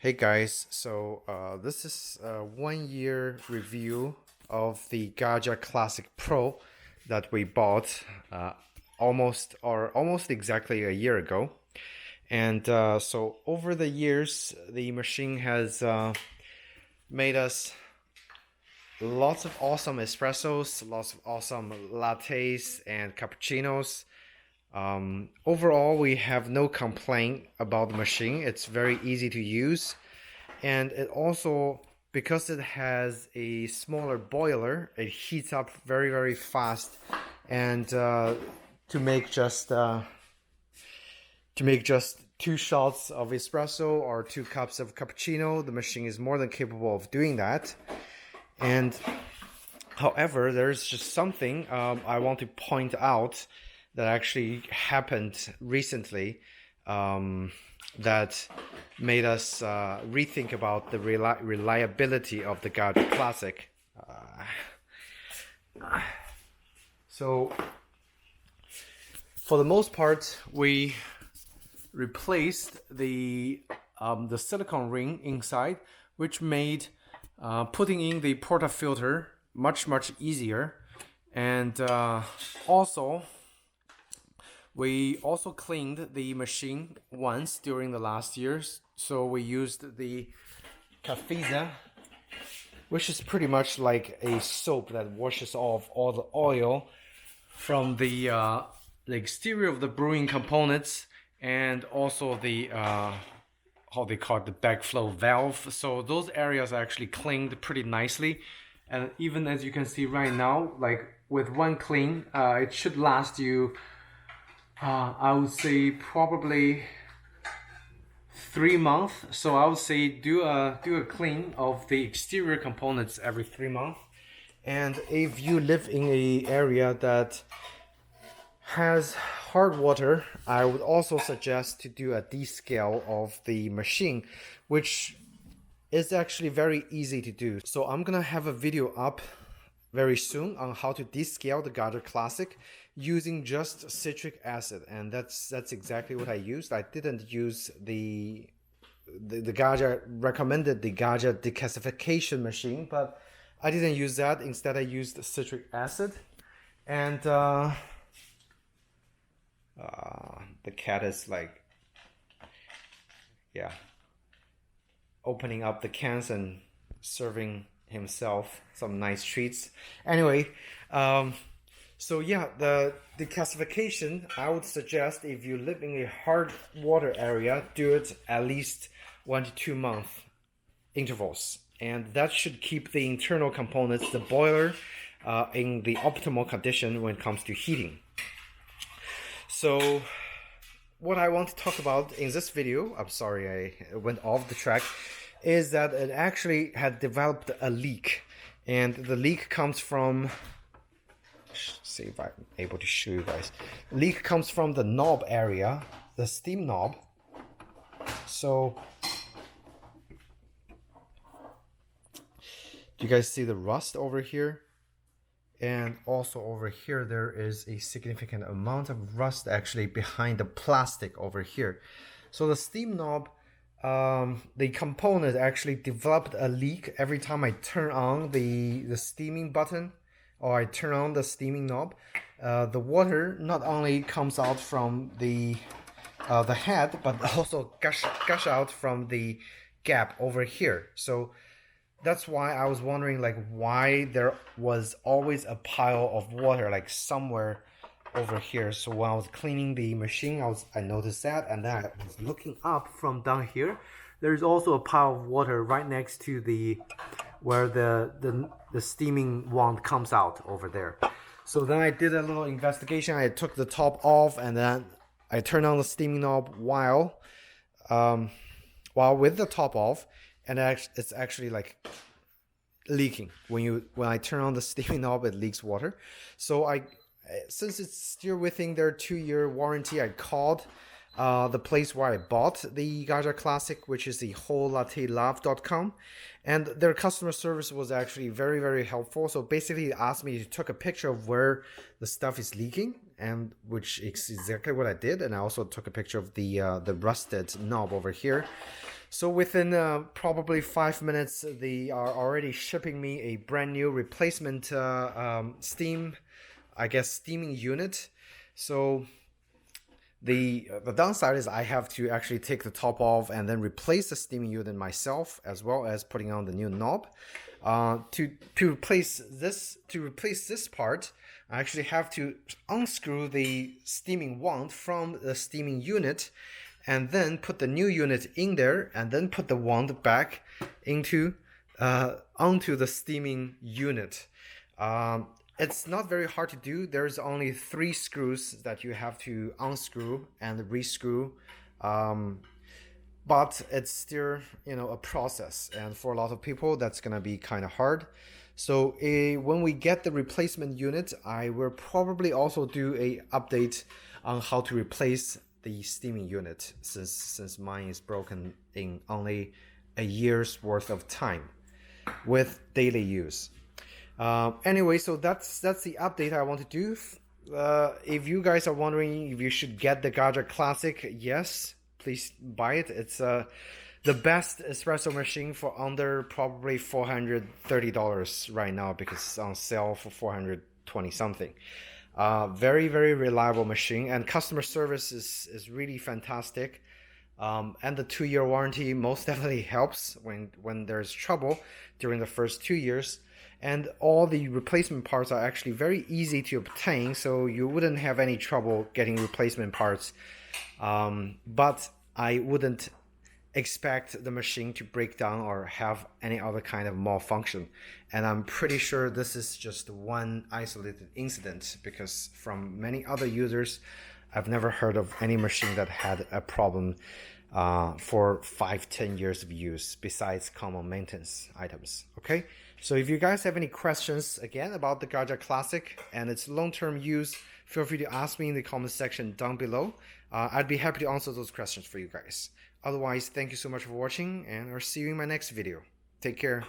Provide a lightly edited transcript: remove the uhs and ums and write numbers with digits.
Hey guys, this is a 1 year review of the Gaggia Classic Pro that we bought almost exactly a year ago. And so over the years, the machine has made us lots of awesome espressos, lots of awesome lattes and cappuccinos. Overall, we have no complaint about the machine. It's very easy to use, and it also, because it has a smaller boiler, it heats up very fast. And to make just two shots of espresso or 2 cups of cappuccino, the machine is more than capable of doing that. And however, there's just something I want to point out that actually happened recently that made us rethink about the reliability of the Gaggia Classic. So for the most part, we replaced the silicone ring inside, which made putting in the portafilter much easier. And also we also cleaned the machine once during the last years. So we used the Cafeza, which is pretty much like a soap that washes off all the oil from the exterior of the brewing components, and also the how they call it, the backflow valve. So those areas are actually cleaned pretty nicely. And even as you can see right now, like with one clean, it should last you I would say probably 3 months. So I would say do a clean of the exterior components every 3 months. And if you live in a area that has hard water, I would also suggest to do a descale of the machine, which is actually very easy to do. So I'm gonna have a video up very soon on how to descale the Gaggia Classic using just citric acid, and that's exactly what I used. I didn't use the Gaggia recommended the Gaggia decasification machine, but I didn't use that. Instead, I used citric acid. And the cat is like, yeah, opening up the cans and serving himself some nice treats. Anyway, so yeah, the decasification, I would suggest if you live in a hard water area, do it at least 1 to 2 month intervals, and that should keep the internal components, the boiler, in the optimal condition when it comes to heating. So what I want to talk about in this video, I'm sorry I went off the track, is that it actually had developed a leak. And the leak comes from, see if I'm able to show you guys. The leak comes from the knob area, the steam knob. So do you guys see the rust over here? And also over here, there is a significant amount of rust actually behind the plastic over here. So the steam knob, the component actually developed a leak every time I turn on the steaming button, or I turn on the steaming knob. The water not only comes out from the head, but also gush out from the gap over here. So that's why I was wondering, like, why there was always a pile of water like somewhere over here. So when I was cleaning the machine, I noticed that, and then I was looking up from down here. There's also a pile of water right next to the where the steaming wand comes out over there. So then I did a little investigation. I took the top off, and then I turned on the steaming knob while with the top off, and it's actually like leaking. When I turn on the steaming knob, it leaks water. So since it's still within their 2-year warranty, I called the place where I bought the Gaggia Classic, which is the wholelattelove.com, and their customer service was actually very helpful. So basically, they asked me to take a picture of where the stuff is leaking, and which is exactly what I did. And I also took a picture of the rusted knob over here. So within probably 5 minutes, they are already shipping me a brand new replacement steaming unit. So the downside is I have to actually take the top off and then replace the steaming unit myself, as well as putting on the new knob. To replace this part, I actually have to unscrew the steaming wand from the steaming unit, and then put the new unit in there, and then put the wand back into onto the steaming unit. It's not very hard to do. There's only 3 screws that you have to unscrew and rescrew. But it's still, a process. And for a lot of people, that's going to be kind of hard. So when we get the replacement unit, I will probably also do a update on how to replace the steaming unit, since mine is broken in only a year's worth of time with daily use. Anyway, so that's the update I want to do. If you guys are wondering if you should get the Gaggia Classic, yes, please buy it. It's the best espresso machine for under probably $430 right now, because it's on sale for 420 something. Very, very reliable machine, and customer service is really fantastic. And the 2-year warranty most definitely helps when there's trouble during the first 2 years. And all the replacement parts are actually very easy to obtain, so you wouldn't have any trouble getting replacement parts. But I wouldn't expect the machine to break down or have any other kind of malfunction. And I'm pretty sure this is just one isolated incident, because from many other users, I've never heard of any machine that had a problem for 5-10 years of use, besides common maintenance items. Okay, so if you guys have any questions again about the Gaggia Classic and its long-term use, feel free to ask me in the comment section down below. I'd be happy to answer those questions for you guys. Otherwise, thank you so much for watching, and I'll see you in my next video. Take care.